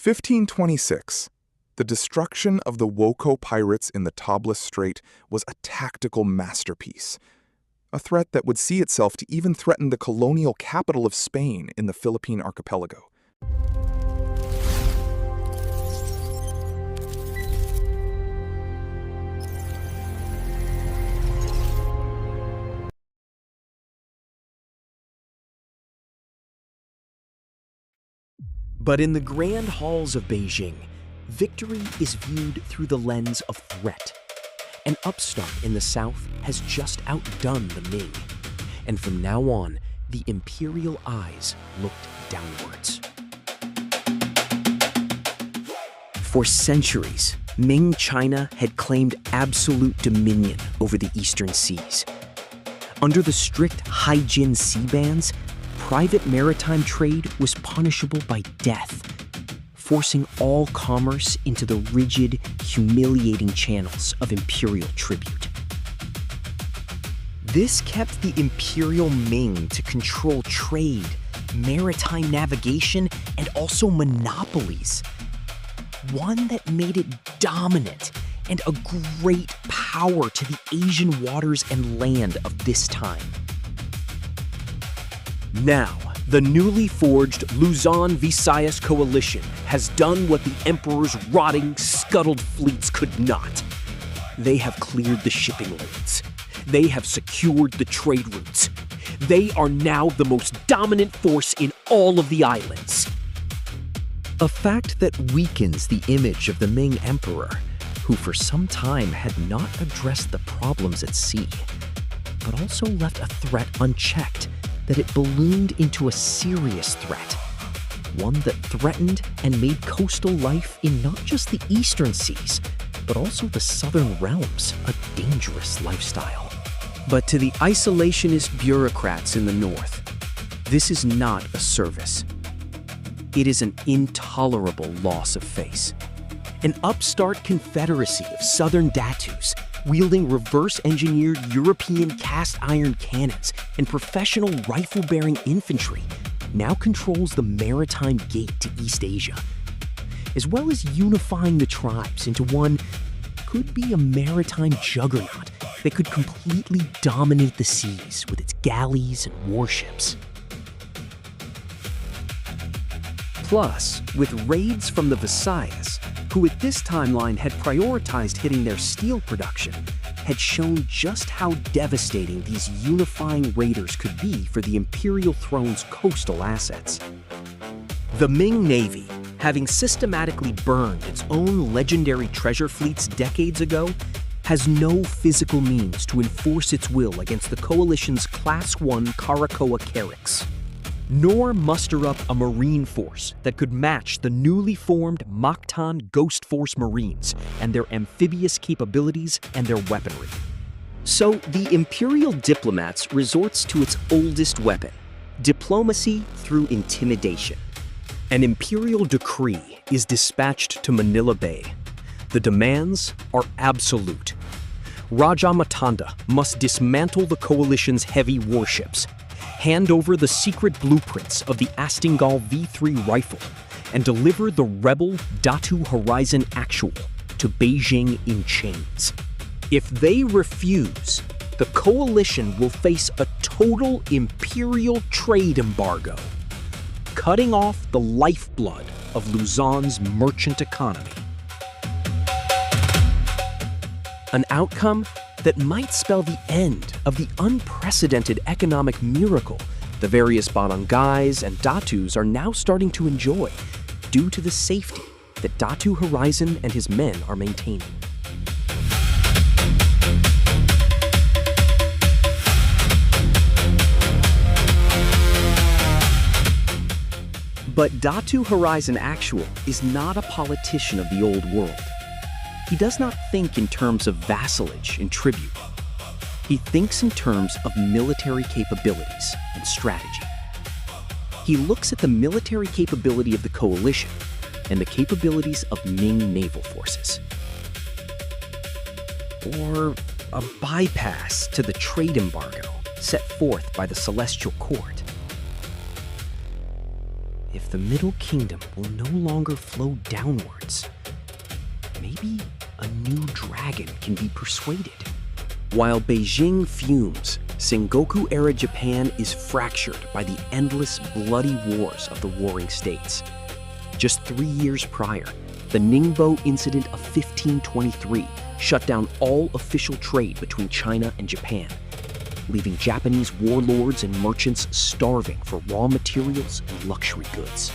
1526. The destruction of the Wokou pirates in the Tablas Strait was a tactical masterpiece, a threat that would see itself to even threaten the colonial capital of Spain in the Philippine archipelago. But in the grand halls of Beijing, victory is viewed through the lens of threat. An upstart in the south has just outdone the Ming, and from now on, the imperial eyes looked downwards. For centuries, Ming China had claimed absolute dominion over the eastern seas. Under the strict Haijin sea bans, private maritime trade was punishable by death, forcing all commerce into the rigid, humiliating channels of imperial tribute. This kept the imperial Ming to control trade, maritime navigation, and also monopolies. One that made it dominant and a great power to the Asian waters and land of this time. Now, the newly forged Luzon-Visayas Coalition has done what the Emperor's rotting, scuttled fleets could not. They have cleared the shipping lanes. They have secured the trade routes. They are now the most dominant force in all of the islands. A fact that weakens the image of the Ming Emperor, who for some time had not addressed the problems at sea, but also left a threat unchecked, that it ballooned into a serious threat, one that threatened and made coastal life in not just the eastern seas, but also the southern realms a dangerous lifestyle. But to the isolationist bureaucrats in the north, this is not a service. It is an intolerable loss of face. An upstart confederacy of southern Datus, wielding reverse-engineered European cast-iron cannons and professional rifle-bearing infantry, now controls the maritime gate to East Asia, as well as unifying the tribes into one could be a maritime juggernaut that could completely dominate the seas with its galleys and warships. Plus, with raids from the Visayas, who at this timeline had prioritized hitting their steel production, had shown just how devastating these unifying raiders could be for the imperial throne's coastal assets. The Ming Navy, having systematically burned its own legendary treasure fleets decades ago, has no physical means to enforce its will against the coalition's Class I Caracoa carracks, nor muster up a marine force that could match the newly formed Mactan Ghost Force Marines and their amphibious capabilities and their weaponry. So the imperial diplomats resorts to its oldest weapon, diplomacy through intimidation. An imperial decree is dispatched to Manila Bay. The demands are absolute. Raja Matanda must dismantle the coalition's heavy warships, hand over the secret blueprints of the Astinggal V3 rifle, and deliver the rebel Datu Horizon Actual to Beijing in chains. If they refuse, the coalition will face a total imperial trade embargo, cutting off the lifeblood of Luzon's merchant economy. An outcome that might spell the end of the unprecedented economic miracle the various barangays and datus are now starting to enjoy due to the safety that Datu Horizon and his men are maintaining. But Datu Horizon Actual is not a politician of the old world. He does not think in terms of vassalage and tribute. He thinks in terms of military capabilities and strategy. He looks at the military capability of the coalition and the capabilities of Ming naval forces. Or a bypass to the trade embargo set forth by the Celestial Court. if the Middle Kingdom will no longer flow downwards, maybe a new dragon can be persuaded. While Beijing fumes, Sengoku-era Japan is fractured by the endless bloody wars of the warring states. Just 3 years prior, the Ningbo Incident of 1523 shut down all official trade between China and Japan, leaving Japanese warlords and merchants starving for raw materials and luxury goods.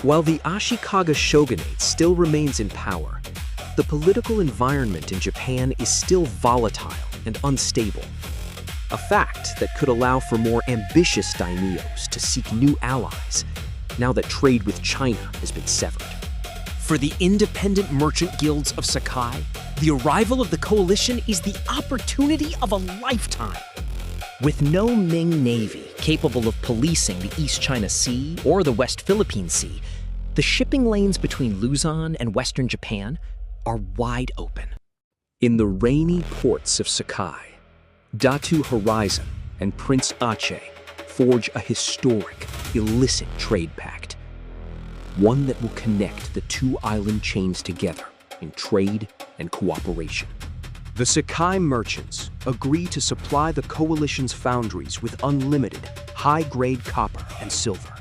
While the Ashikaga shogunate still remains in power, the political environment in Japan is still volatile and unstable, a fact that could allow for more ambitious daimyos to seek new allies now that trade with China has been severed. For the independent merchant guilds of Sakai, the arrival of the coalition is the opportunity of a lifetime. With no Ming Navy capable of policing the East China Sea or the West Philippine Sea, the shipping lanes between Luzon and Western Japan are wide open. In the rainy ports of Sakai, Datu Horizon and Prince Aceh forge a historic, illicit trade pact, one that will connect the two island chains together in trade and cooperation. The Sakai merchants agree to supply the coalition's foundries with unlimited, high-grade copper and silver.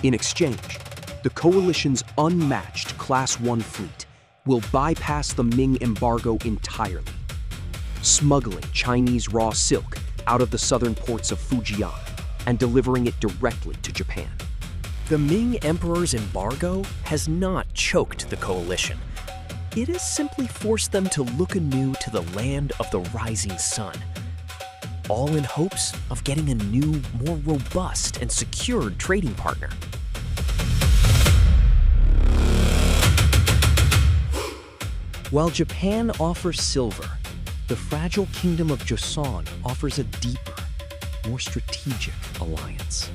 In exchange, the coalition's unmatched Class 1 fleet will bypass the Ming embargo entirely, smuggling Chinese raw silk out of the southern ports of Fujian and delivering it directly to Japan. The Ming Emperor's embargo has not choked the coalition. It has simply forced them to look anew to the land of the rising sun, all in hopes of getting a new, more robust and secured trading partner. While Japan offers silver, the fragile kingdom of Joseon offers a deeper, more strategic alliance.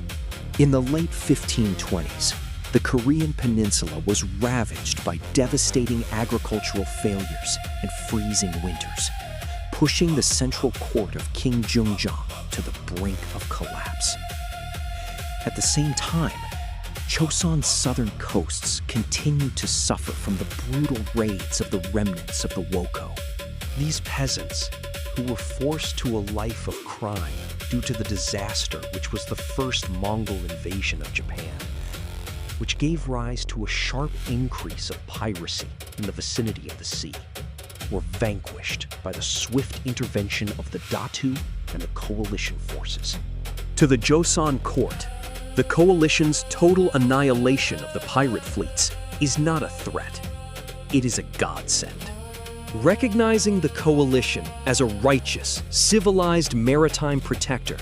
In the late 1520s, the Korean peninsula was ravaged by devastating agricultural failures and freezing winters, pushing the central court of King Jungjong to the brink of collapse. At the same time, Joseon's southern coasts continued to suffer from the brutal raids of the remnants of the Wokou. These peasants, who were forced to a life of crime due to the disaster which was the first Mongol invasion of Japan, which gave rise to a sharp increase of piracy in the vicinity of the sea, were vanquished by the swift intervention of the Datu and the coalition forces. To the Joseon court, the coalition's total annihilation of the pirate fleets is not a threat. It is a godsend. Recognizing the coalition as a righteous, civilized maritime protector,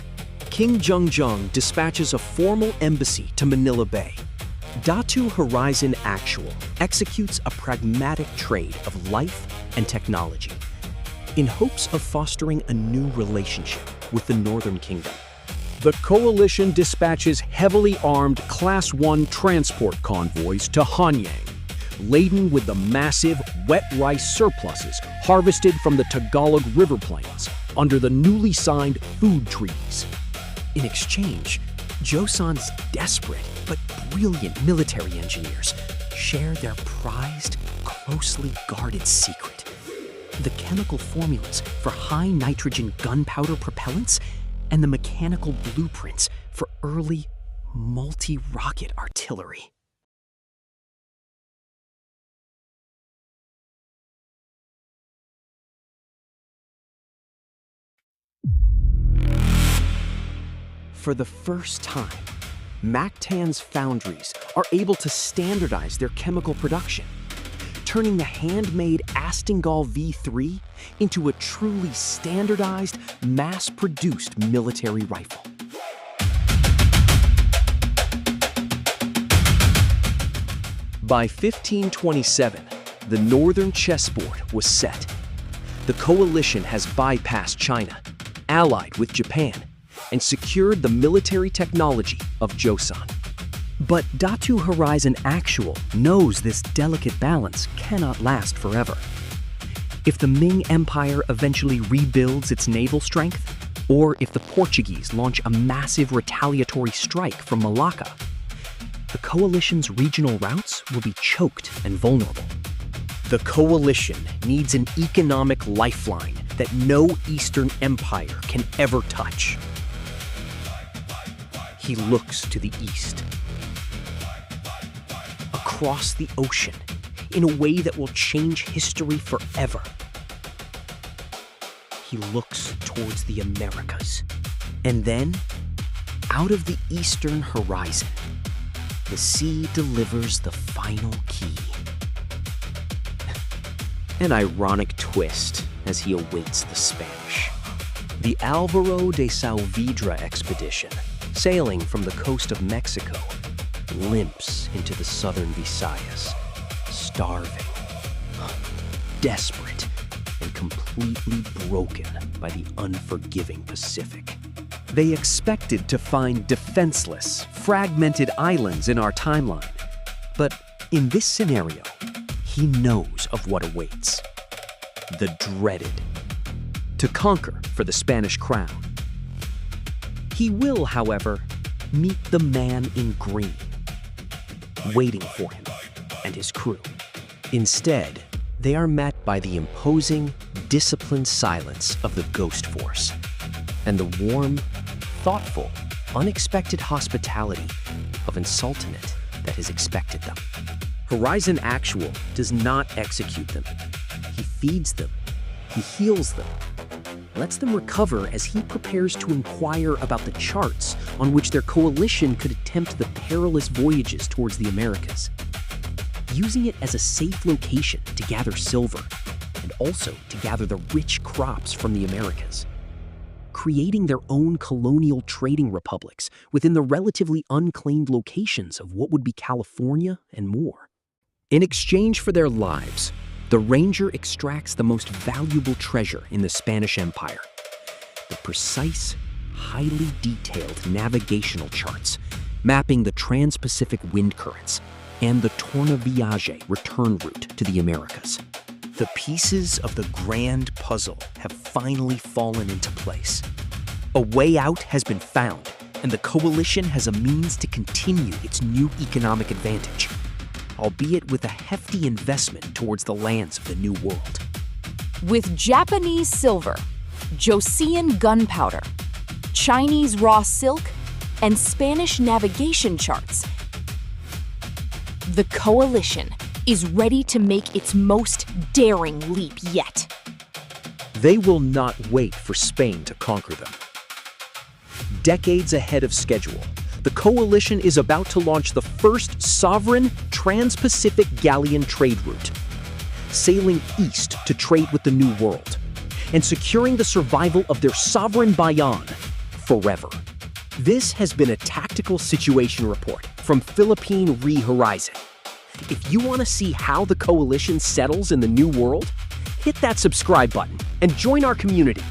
King Jungjong dispatches a formal embassy to Manila Bay. Datu Horizon Actual executes a pragmatic trade of life and technology in hopes of fostering a new relationship with the Northern Kingdom. The coalition dispatches heavily armed Class 1 transport convoys to Hanyang, laden with the massive wet rice surpluses harvested from the Tagalog River Plains under the newly signed food treaties. In exchange, Joseon's desperate but brilliant military engineers share their prized, closely guarded secret: the chemical formulas for high-nitrogen gunpowder propellants and the mechanical blueprints for early multi-rocket artillery. For the first time, Mactan's foundries are able to standardize their chemical production, turning the handmade Astinggal V3 into a truly standardized, mass-produced military rifle. By 1527, the northern chessboard was set. The coalition has bypassed China, allied with Japan, and secured the military technology of Joseon. But Datu Horizon Actual knows this delicate balance cannot last forever. If the Ming Empire eventually rebuilds its naval strength, or if the Portuguese launch a massive retaliatory strike from Malacca, the coalition's regional routes will be choked and vulnerable. The coalition needs an economic lifeline that no Eastern empire can ever touch. He looks to the east, across the ocean, in a way that will change history forever. He looks towards the Americas, and then, out of the eastern horizon, the sea delivers the final key. An ironic twist as he awaits the Spanish. The Álvaro de Saavedra expedition, sailing from the coast of Mexico, limps into the southern Visayas, starving, desperate, and completely broken by the unforgiving Pacific. They expected to find defenseless, fragmented islands in our timeline. But in this scenario, he knows of what awaits. The dreaded. To conquer for the Spanish crown. He will, however, meet the man in green, waiting for him and his crew. Instead, they are met by the imposing, disciplined silence of the Ghost Force and the warm, thoughtful, unexpected hospitality of an sultanate that has expected them. Horizon Actual does not execute them. He feeds them, he heals them, lets them recover as he prepares to inquire about the charts on which their coalition could attempt the perilous voyages towards the Americas, using it as a safe location to gather silver and also to gather the rich crops from the Americas, creating their own colonial trading republics within the relatively unclaimed locations of what would be California and more. In exchange for their lives, the Ranger extracts the most valuable treasure in the Spanish Empire: the precise, highly detailed navigational charts mapping the trans-Pacific wind currents and the Tornaviaje return route to the Americas. The pieces of the grand puzzle have finally fallen into place. A way out has been found, and the coalition has a means to continue its new economic advantage, albeit with a hefty investment towards the lands of the New World. With Japanese silver, Joseon gunpowder, Chinese raw silk, and Spanish navigation charts, the coalition is ready to make its most daring leap yet. They will not wait for Spain to conquer them. Decades ahead of schedule, the coalition is about to launch the first sovereign trans-Pacific galleon trade route, sailing east to trade with the New World, and securing the survival of their sovereign Bayan forever. This has been a tactical situation report from Philippine Horizon. If you want to see how the coalition settles in the New World, hit that subscribe button and join our community.